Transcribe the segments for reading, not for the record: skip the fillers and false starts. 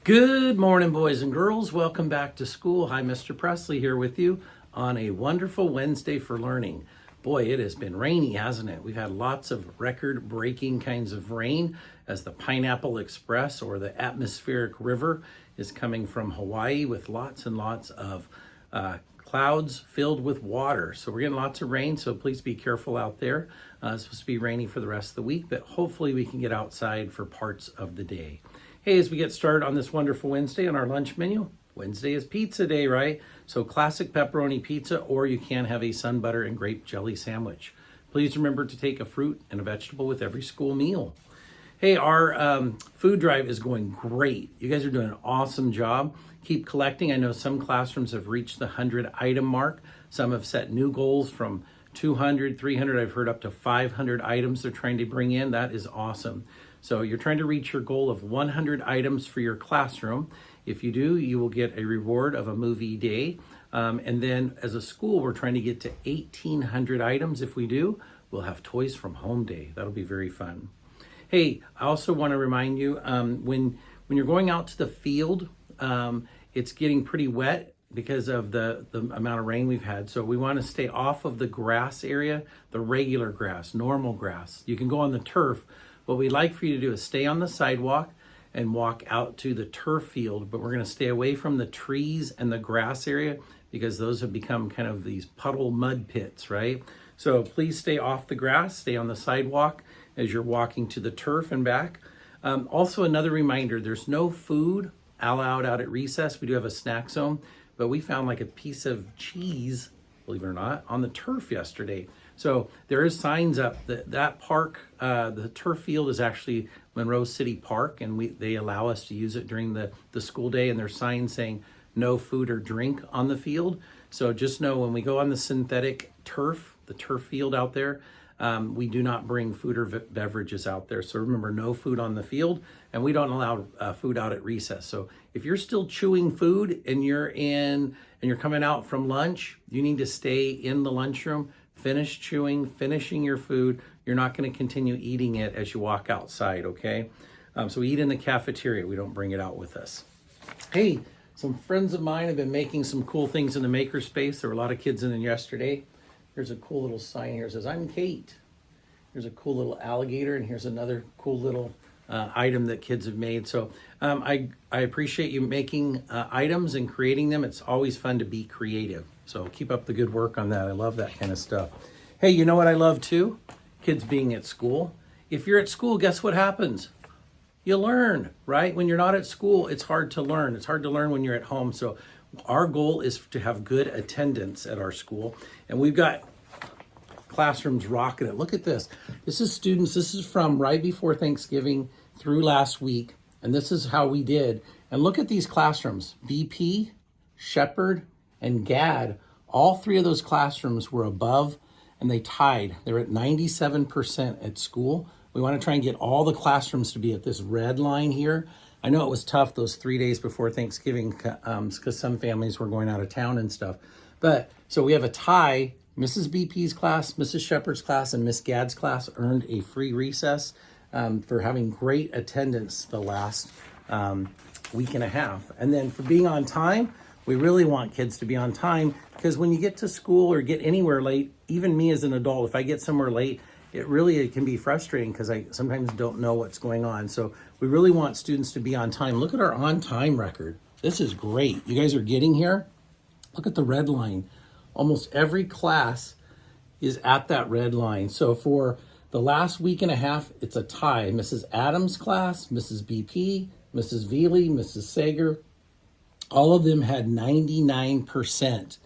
Good morning, boys and girls. Welcome back to school. Hi, Mr. Presley here with you on a wonderful Wednesday for learning. Boy, it has been rainy, hasn't it? We've had lots of record-breaking kinds of rain as the Pineapple Express or the atmospheric river is coming from Hawaii with lots and lots of clouds filled with water. So we're getting lots of rain, so please be careful out there. It's supposed to be rainy for the rest of the week, but hopefully we can get outside for parts of the day. Hey, as we get started on this wonderful Wednesday on our lunch menu, Wednesday is pizza day, right? So classic pepperoni pizza, or you can have a sun butter and grape jelly sandwich. Please remember to take a fruit and a vegetable with every school meal. Hey, our food drive is going great. You guys are doing an awesome job. Keep collecting. I know some classrooms have reached the 100 item mark. Some have set new goals from 200, 300. I've heard up to 500 items they're trying to bring in. That is awesome. So you're trying to reach your goal of 100 items for your classroom. If you do, you will get a reward of a movie day. And then as a school, we're trying to get to 1,800 items. If we do, we'll have Toys from Home Day. That'll be very fun. Hey, I also want to remind you, when you're going out to the field, it's getting pretty wet because of the amount of rain we've had. So we want to stay off of the grass area, the regular grass, normal grass. You can go on the turf. What we'd like for you to do is stay on the sidewalk and walk out to the turf field, but we're going to stay away from the trees and the grass area because those have become kind of these puddle mud pits, right? So please stay off the grass, stay on the sidewalk as you're walking to the turf and back. Also, another reminder, there's no food allowed out at recess. We do have a snack zone, but we found like a piece of cheese, believe it or not, on the turf yesterday. So there is signs up that park, the turf field is actually Monroe City Park, and they allow us to use it during the school day, and there's signs saying no food or drink on the field. So just know when we go on the synthetic turf, the turf field out there, we do not bring food or beverages out there. So remember, no food on the field, and we don't allow food out at recess. So if you're still chewing food and you're coming out from lunch, you need to stay in the lunchroom. Finish chewing, finishing your food. You're not going to continue eating it as you walk outside, okay? So we eat in the cafeteria. We don't bring it out with us. Hey, some friends of mine have been making some cool things in the makerspace. There were a lot of kids in it yesterday. Here's a cool little sign here. It says, "I'm Kate." Here's a cool little alligator, and here's another cool little item that kids have made. So I appreciate you making items and creating them. It's always fun to be creative. So keep up the good work on that. I love that kind of stuff. Hey, you know what I love too? Kids being at school. If you're at school, guess what happens? You learn, right? When you're not at school, it's hard to learn. It's hard to learn when you're at home. So our goal is to have good attendance at our school. And we've got classrooms rocking it. Look at this. This is students. This is from right before Thanksgiving through last week. And this is how we did. And look at these classrooms. BP, Shepherd, and GAD, all three of those classrooms were above and they tied. They're at 97% at school. We want to try and get all the classrooms to be at this red line here. I know it was tough those 3 days before Thanksgiving because some families were going out of town and stuff. But so we have a tie. Mrs. BP's class, Mrs. Shepherd's class, and Miss Gad's class earned a free recess for having great attendance the last week and a half. And then for being on time, we really want kids to be on time because when you get to school or get anywhere late, even me as an adult, if I get somewhere late, it can be frustrating because I sometimes don't know what's going on. So we really want students to be on time. Look at our on-time record. This is great. You guys are getting here. Look at the red line. Almost every class is at that red line. So for the last week and a half, it's a tie. Mrs. Adams' class, Mrs. BP, Mrs. Veely, Mrs. Sager, all of them had 99%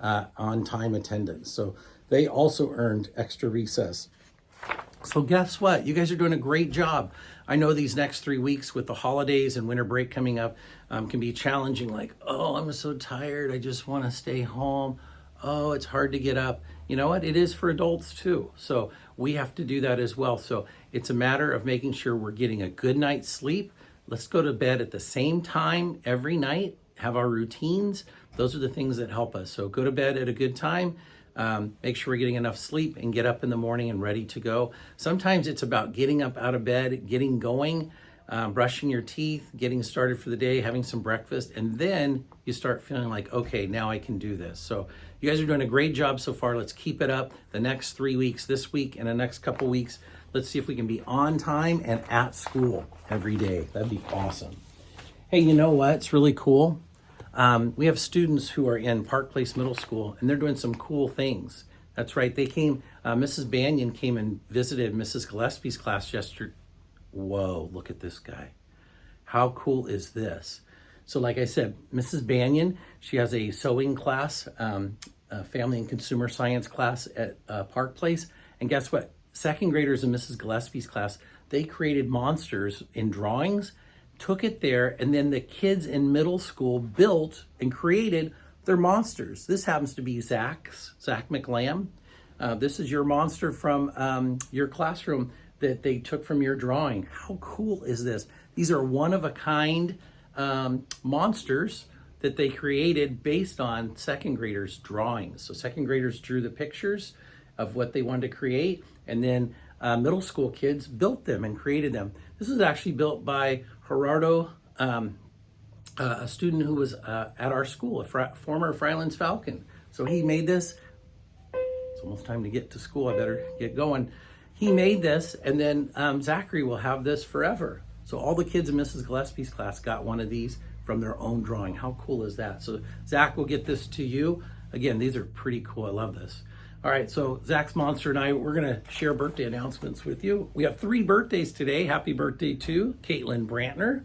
on-time attendance. So they also earned extra recess. So guess what? You guys are doing a great job. I know these next 3 weeks with the holidays and winter break coming up can be challenging. Like, oh, I'm so tired. I just want to stay home. Oh, it's hard to get up. You know what? It is for adults too. So we have to do that as well. So it's a matter of making sure we're getting a good night's sleep. Let's go to bed at the same time every night. Have our routines. Those are the things that help us. So go to bed at a good time. Make sure we're getting enough sleep and get up in the morning and ready to go. Sometimes it's about getting up out of bed, getting going. brushing your teeth, getting started for the day, having some breakfast, and then you start feeling like, okay, now I can do this. So you guys are doing a great job so far. Let's keep it up the next 3 weeks, this week and the next couple weeks. Let's see if we can be on time and at school every day. That'd be awesome. Hey, you know what? It's really cool. We have students who are in Park Place Middle School, and they're doing some cool things. That's right. They came, Mrs. Banyan came and visited Mrs. Gillespie's class yesterday. Whoa, look at this guy. How cool is this? So like I said, Mrs. Banyan, she has a sewing class, a family and consumer science class at Park Place. And guess what? Second graders in Mrs. Gillespie's class, they created monsters in drawings, took it there, and then the kids in middle school built and created their monsters. This happens to be Zach McLam. This is your monster from your classroom that they took from your drawing. How cool is this? These are one-of-a-kind monsters that they created based on second graders' drawings. So second graders drew the pictures of what they wanted to create, and then middle school kids built them and created them. This was actually built by Gerardo, a student who was at our school, a former Fryelands Falcon. So he made this. It's almost time to get to school. I better get going. He made this, and then Zachary will have this forever. So all the kids in Mrs. Gillespie's class got one of these from their own drawing. How cool is that? So Zach will get this to you. Again, these are pretty cool. I love this. All right, so Zach's Monster and I, we're gonna share birthday announcements with you. We have 3 birthdays today. Happy birthday to Caitlin Brantner.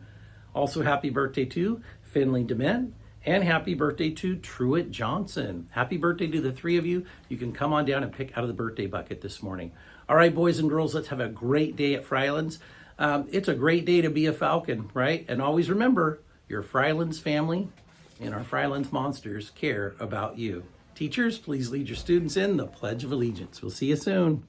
Also happy birthday to Finley Dement. And happy birthday to Truett Johnson. Happy birthday to the 3 of you. You can come on down and pick out of the birthday bucket this morning. All right, boys and girls, let's have a great day at Fryelands. It's a great day to be a Falcon, right? And always remember, your Fryelands family and our Fryelands monsters care about you. Teachers, please lead your students in the Pledge of Allegiance. We'll see you soon.